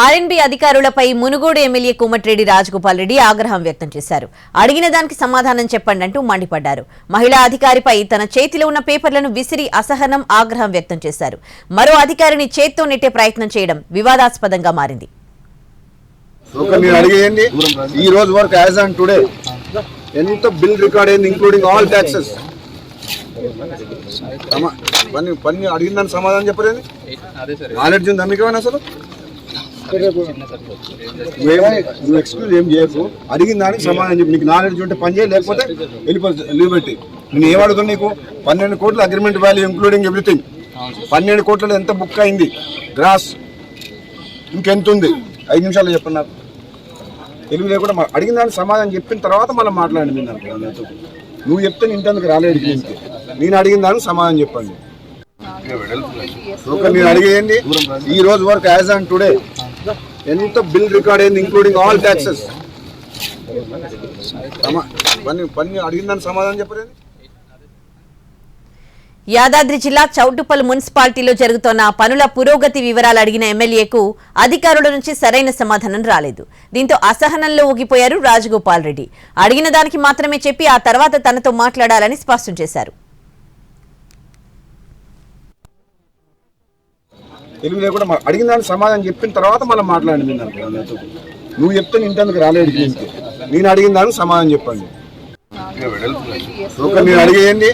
R&B అధికారులపై Munugode MLA Komatireddy Rajagopal Reddy ఆగ్రహం వ్యక్తం చేశారు. అడిగిన దానికి సమాధానం చెప్పండి అంటూ మండిపడ్డారు. మహిళా అధికారిపై తన చేతిలో ఉన్న పేపర్లను విసిరి అసహనం, ఆగ్రహం వ్యక్తం చేశారు. మరో అధికారిని చేత్తో నెట్టే ప్రయత్నం చేయడం వివాదాస్పదంగా మారింది. నువ్వు ఎక్స్క్యూజ్ ఏం చేయకు, అడిగిన దానికి సమాధానం చెప్పి. నీకు నాలెడ్జ్ ఉంటే పని చేయి, లేకపోతే వెళ్ళిపోతుంది, లీవ్ పెట్టి. నేను ఏమడుగుతున్నా, నీకు 12 కోట్ల అగ్రిమెంట్ వాల్యూ ఇంక్లూడింగ్ ఎవ్రీథింగ్. 12 కోట్లలో ఎంత బుక్ అయింది గ్రాస్, ఇంకెంత ఉంది? 5 నిమిషాలు చెప్పండి నాకు. తెలుగు లేకుండా అడిగిన దానికి సమాధానం చెప్పిన తర్వాత మళ్ళీ మాట్లాడండి. మీరు నాకు నువ్వు చెప్తే ఇంటందుకు రాలేదు. నేను అడిగిన దానికి సమాధానం చెప్పండి. మీరు అడిగేయండి. ఈ రోజు వరకు యాజ్ ఆన్ టుడే ఎంత బిల్ రికార్డ్ అయింది ఇంక్లూడింగ్ ఆల్ ట్యాక్సెస్. అడిగిన దానికి సమాధానం చెప్పలేదు. యాదాద్రి జిల్లా చౌటుప్పల్ మున్సిపాలిటీలో జరుగుతోన్న పనుల పురోగతి వివరాలు అడిగిన ఎమ్మెల్యేకు అధికారుల నుంచి సరైన సమాధానం రాలేదు. దీంతో అసహనంలో ఊగిపోయారు రాజగోపాల్ రెడ్డి. అడిగిన దానికి మాత్రమే చెప్పి ఆ తర్వాత తనతో మాట్లాడాలని స్పష్టం చేశారు. తెలుగు లేకుండా అడిగిన దానికి సమాధానం చెప్పిన తర్వాత మళ్ళీ మాట్లాడండి. నువ్వు చెప్తే ఇంటందుకు రాలేదు. నేను అడిగిన దానికి సమాధానం చెప్పండి. మీరు అడిగేయండి.